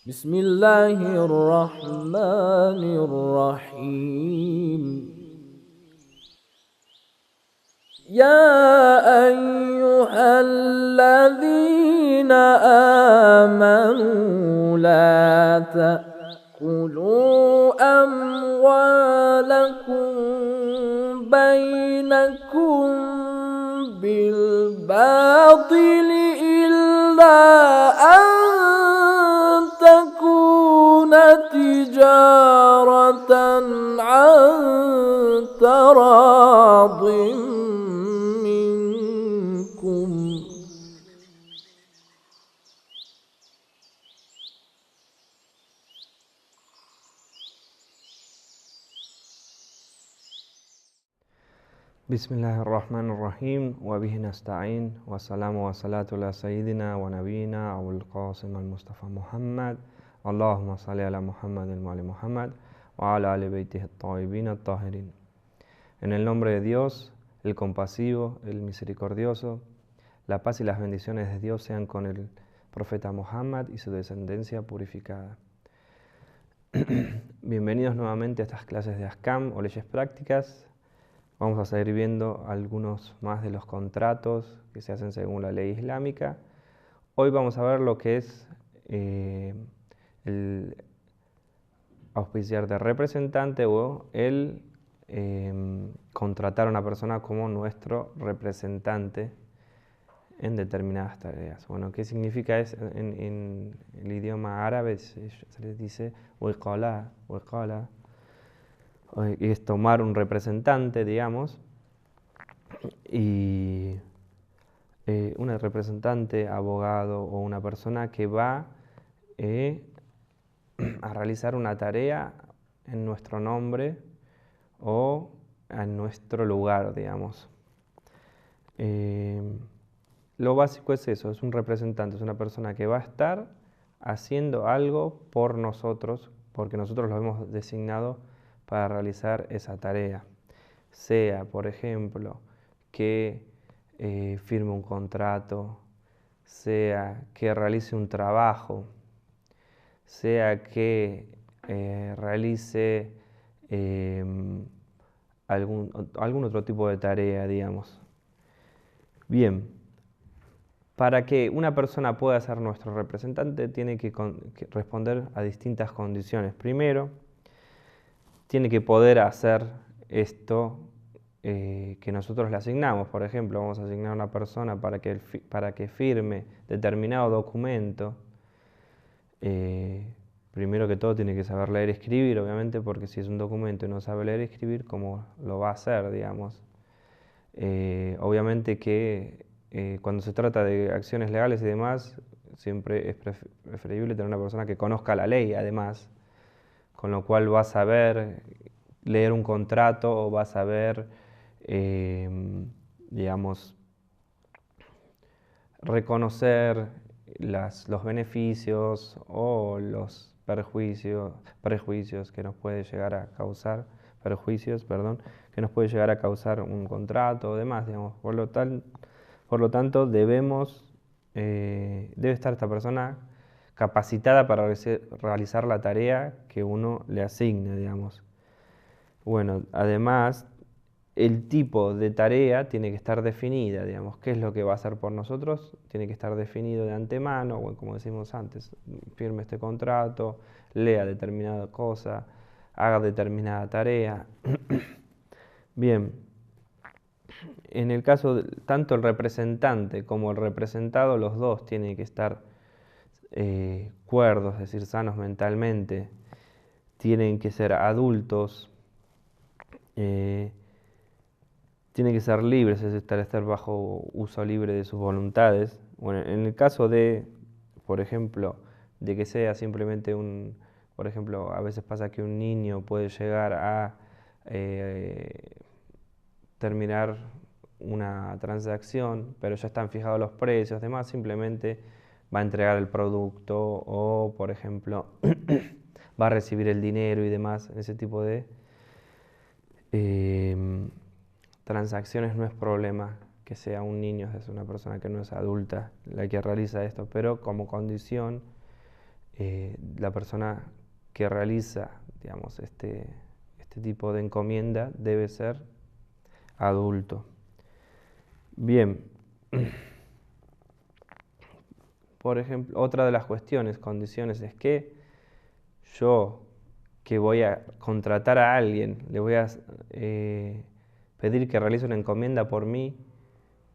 بسم الله الرحمن الرحيم يا أيها الذين آمنوا لا تأكلوا أموالكم بينكم بالباطل إلا أن تكون تجارة عن تراض منكم بسم الله الرحمن الرحيم وبه نستعين والسلام والصلاة على سيدنا ونبينا أبو القاسم المصطفى محمد اللهم صل على محمد وعلى محمد وعلى آل بيته الطيبين الطاهرين. En el nombre de Dios, el compasivo, el misericordioso, la paz y las bendiciones de Dios sean con el profeta Muhammad y su descendencia purificada. Bienvenidos nuevamente a estas clases de Ahkam o leyes prácticas. Vamos a seguir viendo algunos más de los contratos que se hacen según la ley islámica. Hoy vamos a ver lo que es el auspiciar de representante o el contratar a una persona como nuestro representante en determinadas tareas. Bueno, ¿qué significa eso? En el idioma árabe se les dice wiqala, es tomar un representante, digamos, y un representante, abogado o una persona que va a realizar una tarea en nuestro nombre o en nuestro lugar, digamos. Lo básico es eso, es un representante, es una persona que va a estar haciendo algo por nosotros, porque nosotros lo hemos designado para realizar esa tarea. Sea, por ejemplo, que firme un contrato, sea que realice un trabajo, sea que realice algún otro tipo de tarea, digamos. Bien, para que una persona pueda ser nuestro representante tiene que responder a distintas condiciones. Primero, tiene que poder hacer esto que nosotros le asignamos. Por ejemplo, vamos a asignar a una persona para que firme determinado documento. Primero que todo tiene que saber leer y escribir, obviamente, porque si es un documento y no sabe leer y escribir, ¿cómo lo va a hacer, digamos? Obviamente que cuando se trata de acciones legales y demás, siempre es preferible tener una persona que conozca la ley, además, con lo cual va a saber leer un contrato o va a saber, digamos, reconocer los beneficios o los prejuicios que nos puede llegar a causar, que nos puede llegar a causar un contrato o demás, digamos. Por lo tanto, debe estar esta persona capacitada para realizar la tarea que uno le asigne, digamos. Bueno, además, el tipo de tarea tiene que estar definida, digamos, qué es lo que va a hacer por nosotros, tiene que estar definido de antemano, bueno, como decimos antes, firme este contrato, lea determinada cosa, haga determinada tarea. Bien, en el caso tanto el representante como el representado, los dos tienen que estar cuerdos, es decir, sanos mentalmente, tienen que ser adultos, tienen que ser libres, es decir, estar bajo uso libre de sus voluntades. Bueno, en el caso de, por ejemplo, de que sea simplemente por ejemplo, a veces pasa que un niño puede llegar a terminar una transacción, pero ya están fijados los precios, demás, simplemente va a entregar el producto o, por ejemplo, va a recibir el dinero y demás, ese tipo de transacciones no es problema que sea un niño, es una persona que no es adulta la que realiza esto, pero como condición la persona que realiza, digamos, este tipo de encomienda debe ser adulto. Bien, por ejemplo, otra de las condiciones es que yo, que voy a contratar a alguien, le voy a pedir que realice una encomienda por mí,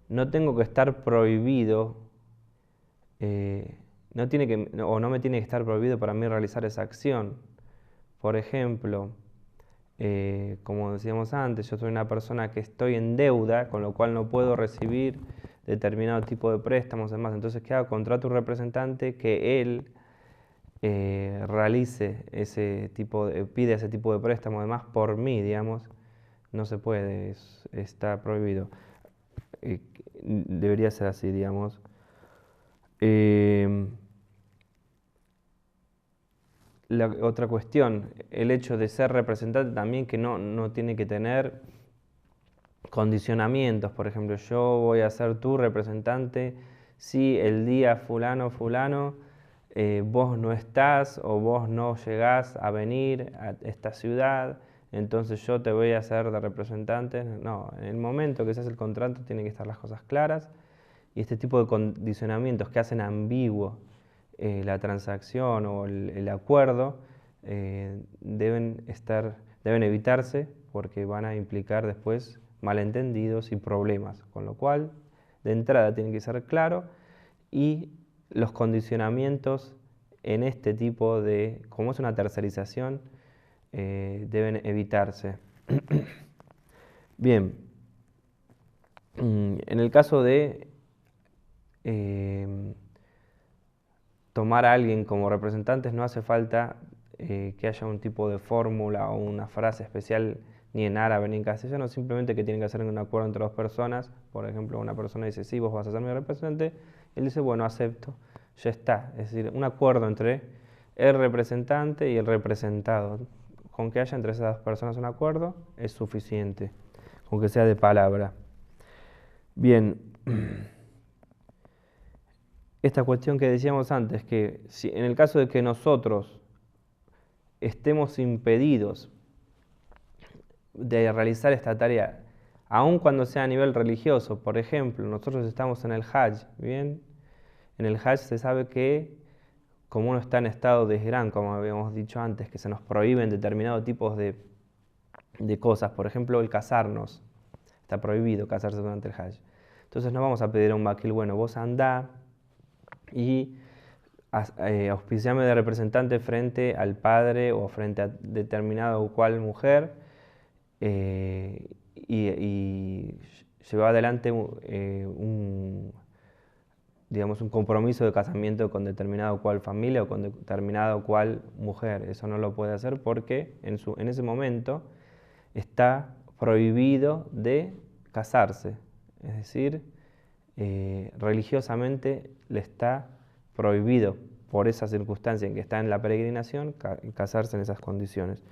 no tengo que estar prohibido, no me tiene que estar prohibido para mí realizar esa acción. Por ejemplo, como decíamos antes, yo soy una persona que estoy en deuda, con lo cual no puedo recibir determinado tipo de préstamos, además. Entonces, ¿qué hago? Contrato un representante que él realice pide ese tipo de préstamo, además por mí, digamos. No se puede, está prohibido. Debería ser así, digamos. La otra cuestión, el hecho de ser representante también que no tiene que tener condicionamientos. Por ejemplo, yo voy a ser tu representante si el día fulano vos no estás o vos no llegás a venir a esta ciudad, entonces yo te voy a hacer de representante. No, en el momento que se hace el contrato tienen que estar las cosas claras, y este tipo de condicionamientos que hacen ambiguo la transacción o el acuerdo deben evitarse, porque van a implicar después malentendidos y problemas, con lo cual de entrada tiene que ser claro, y los condicionamientos en este tipo de, como es una tercerización, deben evitarse. Bien, en el caso de tomar a alguien como representantes, no hace falta que haya un tipo de fórmula o una frase especial ni en árabe ni en castellano, simplemente que tienen que hacer un acuerdo entre dos personas. Por ejemplo, una persona dice, sí, vos vas a ser mi representante, él dice, bueno, acepto, ya está. Es decir, un acuerdo entre el representante y el representado. Con que haya entre esas dos personas un acuerdo es suficiente, con que sea de palabra. Bien, esta cuestión que decíamos antes, que si en el caso de que nosotros estemos impedidos de realizar esta tarea, aun cuando sea a nivel religioso, por ejemplo, nosotros estamos en el Hajj, ¿bien? En el Hajj se sabe que, como uno está en estado de Ihram, como habíamos dicho antes, que se nos prohíben determinados tipos de cosas, por ejemplo, el casarnos, está prohibido casarse durante el Hajj. Entonces no vamos a pedir a un vakil, bueno, vos andá y auspiciame de representante frente al padre o frente a determinada o cual mujer, y llevar adelante digamos, un compromiso de casamiento con determinada o cual familia o con determinada o cual mujer. Eso no lo puede hacer porque en ese momento está prohibido de casarse. Es decir, religiosamente le está prohibido, por esa circunstancia en que está en la peregrinación, casarse en esas condiciones.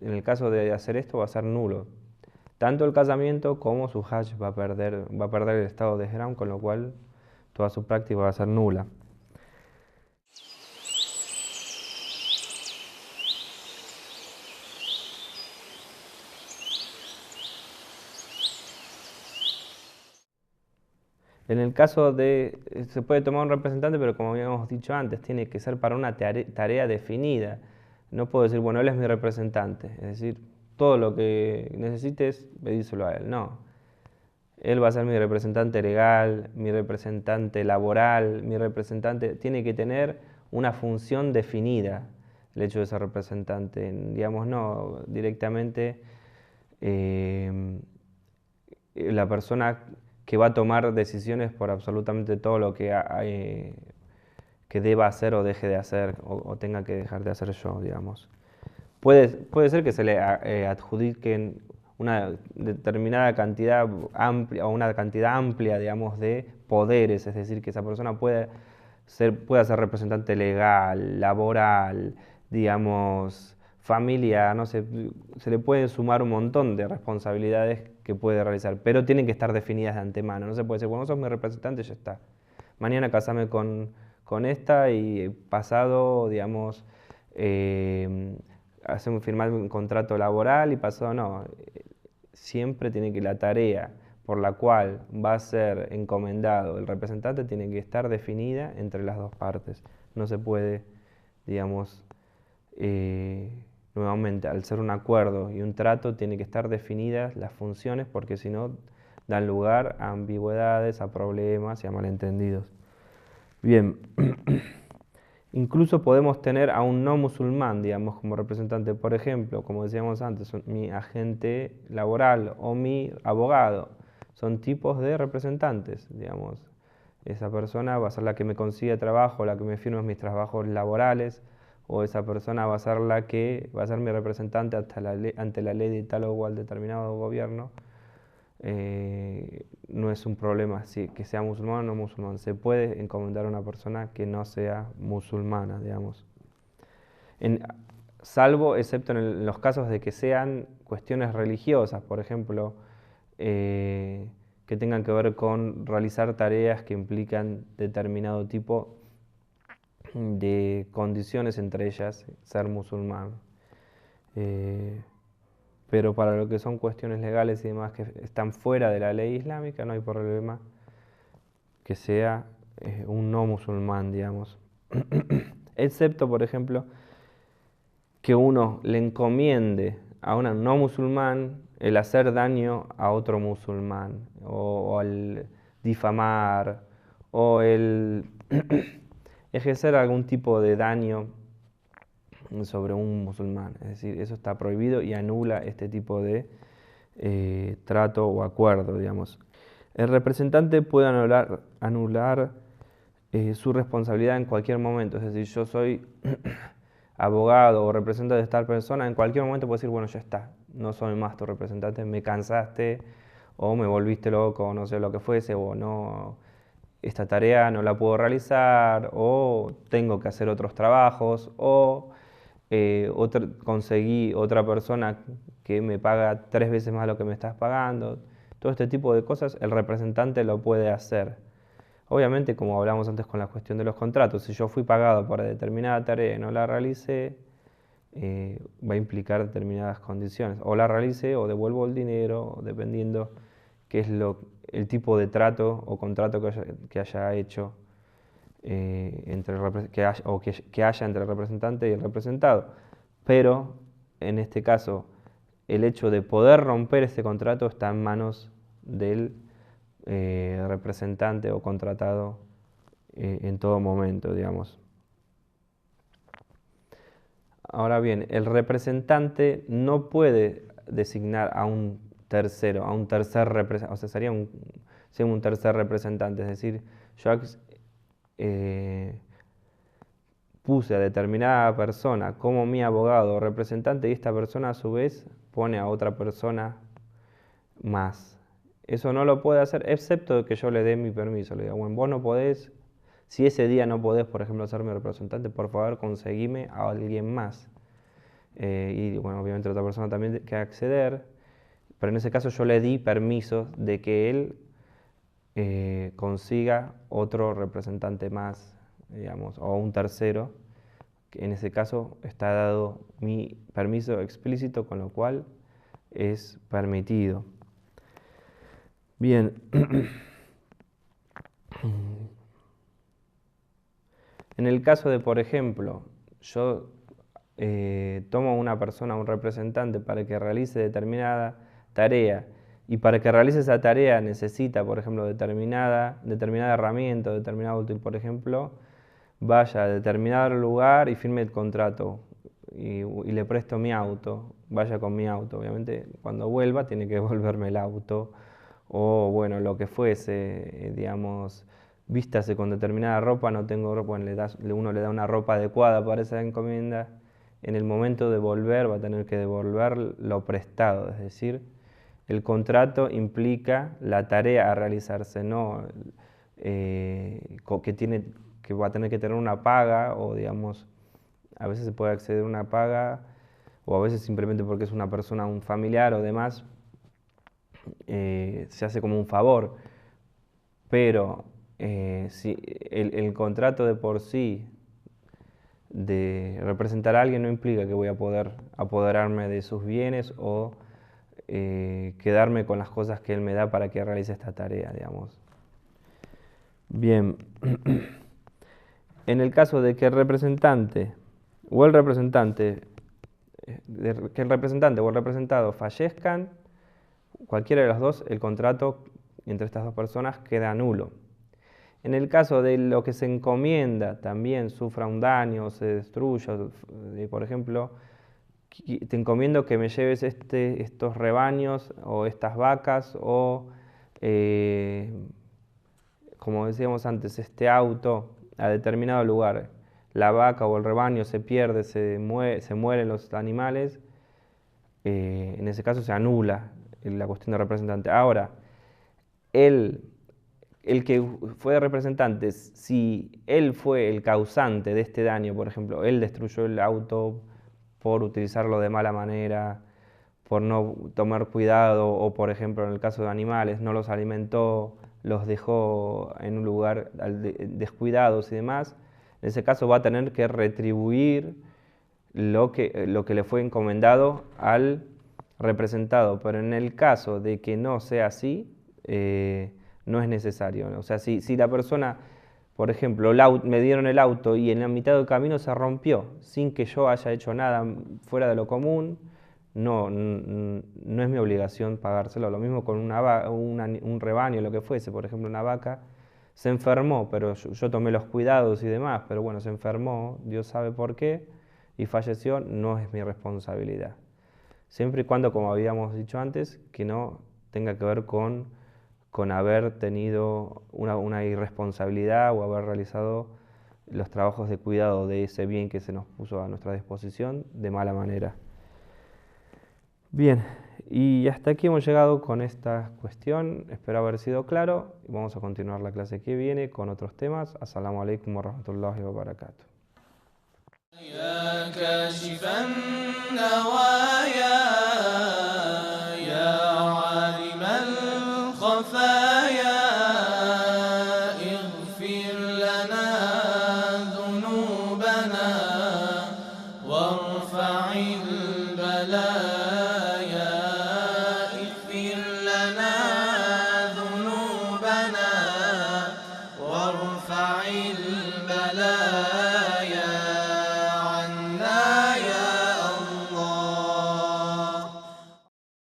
En el caso de hacer esto va a ser nulo. Tanto el casamiento como su hajj va a perder el estado de ihram, con lo cual toda su práctica va a ser nula. En el caso se puede tomar un representante, pero como habíamos dicho antes, tiene que ser para una tarea definida. No puedo decir, bueno, él es mi representante, es decir, todo lo que necesites, pedíselo a él. No, él va a ser mi representante legal, mi representante laboral, mi representante. Tiene que tener una función definida el hecho de ser representante. Digamos, no directamente la persona que va a tomar decisiones por absolutamente todo lo que deba hacer o deje de hacer o tenga que dejar de hacer yo, digamos. Puede ser que se le adjudiquen una determinada cantidad amplia o una cantidad amplia, digamos, de poderes, es decir, que esa persona pueda ser representante legal, laboral, digamos, familia, no sé, se le puede sumar un montón de responsabilidades que puede realizar, pero tienen que estar definidas de antemano. No se puede decir, bueno, sos mi representante, ya está. Mañana casame con con esta y pasado, digamos, hacemos firmar un contrato laboral y pasado no. Siempre tiene que la tarea por la cual va a ser encomendado el representante tiene que estar definida entre las dos partes. No se puede, digamos, nuevamente, al ser un acuerdo y un trato, tiene que estar definidas las funciones porque si no dan lugar a ambigüedades, a problemas y a malentendidos. Bien, incluso podemos tener a un no musulmán, digamos, como representante. Por ejemplo, como decíamos antes, mi agente laboral o mi abogado son tipos de representantes, digamos. Esa persona va a ser la que me consigue trabajo, la que me firme mis trabajos laborales, o esa persona va a ser la que va a ser mi representante ante la ley de tal o cual determinado gobierno. No es un problema que sea musulmán o no musulmán. Se puede encomendar a una persona que no sea musulmana, digamos. Salvo, excepto en los casos de que sean cuestiones religiosas, por ejemplo, que tengan que ver con realizar tareas que implican determinado tipo de condiciones, entre ellas ser musulmán. Pero para lo que son cuestiones legales y demás que están fuera de la ley islámica, no hay problema que sea un no musulmán, digamos. Excepto, por ejemplo, que uno le encomiende a un no musulmán el hacer daño a otro musulmán, o el difamar, o el ejercer algún tipo de daño sobre un musulmán. Es decir, eso está prohibido y anula este tipo de trato o acuerdo, digamos. El representante puede anular su responsabilidad en cualquier momento. Es decir, yo soy abogado o representante de esta persona, en cualquier momento puedo decir, bueno, ya está, no soy más tu representante, me cansaste o me volviste loco, o no sé lo que fuese, o no, esta tarea no la puedo realizar, o tengo que hacer otros trabajos, o conseguí otra persona que me paga 3 veces más lo que me estás pagando. Todo este tipo de cosas el representante lo puede hacer. Obviamente, como hablamos antes con la cuestión de los contratos, si yo fui pagado para determinada tarea y no la realicé, va a implicar determinadas condiciones. O la realicé o devuelvo el dinero, dependiendo qué es el tipo de trato o contrato que haya hecho que haya entre el representante y el representado. Pero, en este caso, el hecho de poder romper ese contrato está en manos del representante o contratado en todo momento, digamos. Ahora bien, el representante no puede designar a un tercero, a un tercer representante, o sea, sería un tercer representante, es decir, yo puse a determinada persona como mi abogado o representante y esta persona a su vez pone a otra persona más. Eso no lo puede hacer, excepto que yo le dé mi permiso. Le digo, bueno, vos no podés, si ese día no podés, por ejemplo, ser mi representante, por favor, conseguime a alguien más. Y bueno, obviamente la otra persona también tiene que acceder, pero en ese caso yo le di permiso de que él consiga otro representante más, digamos, o un tercero. Que en ese caso está dado mi permiso explícito, con lo cual es permitido. Bien. En el caso de, por ejemplo, yo tomo a una persona, a un representante, para que realice determinada tarea, y para que realice esa tarea necesita, por ejemplo, determinada herramienta, determinado útil, por ejemplo, vaya a determinado lugar y firme el contrato y le presto mi auto, vaya con mi auto. Obviamente, cuando vuelva tiene que devolverme el auto o, bueno, lo que fuese, digamos, vístase con determinada ropa, no tengo ropa, bueno, uno le da una ropa adecuada para esa encomienda. En el momento de volver va a tener que devolver lo prestado, es decir, el contrato implica la tarea a realizarse, no que va a tener que tener una paga, o digamos, a veces se puede acceder a una paga, o a veces simplemente porque es una persona, un familiar o demás, se hace como un favor. Pero si el contrato de por sí de representar a alguien no implica que voy a poder apoderarme de sus bienes o quedarme con las cosas que él me da para que realice esta tarea, digamos. Bien, en el caso de que el representante o el representante, que el representante o el representado fallezcan, cualquiera de los dos, el contrato entre estas dos personas queda nulo. En el caso de lo que se encomienda también sufra un daño o se destruya, por ejemplo, te encomiendo que me lleves estos rebaños o estas vacas o, como decíamos antes, este auto a determinado lugar. La vaca o el rebaño se pierde, se mueren los animales, en ese caso se anula la cuestión de representante. Ahora, el que fue representante, si él fue el causante de este daño, por ejemplo, él destruyó el auto por utilizarlo de mala manera, por no tomar cuidado, o por ejemplo en el caso de animales, no los alimentó, los dejó en un lugar descuidados y demás, en ese caso va a tener que retribuir lo que le fue encomendado al representado, pero en el caso de que no sea así, no es necesario. O sea, si la persona, por ejemplo, me dieron el auto y en la mitad del camino se rompió sin que yo haya hecho nada fuera de lo común, no es mi obligación pagárselo. Lo mismo con un rebaño, lo que fuese, por ejemplo, una vaca se enfermó, pero yo tomé los cuidados y demás, pero bueno, se enfermó, Dios sabe por qué, y falleció, no es mi responsabilidad. Siempre y cuando, como habíamos dicho antes, que no tenga que ver con haber tenido una irresponsabilidad o haber realizado los trabajos de cuidado de ese bien que se nos puso a nuestra disposición de mala manera. Bien, y hasta aquí hemos llegado con esta cuestión. Espero haber sido claro. Vamos a continuar la clase que viene con otros temas. As-salamu alaikum wa rahmatullahi wa barakatuh.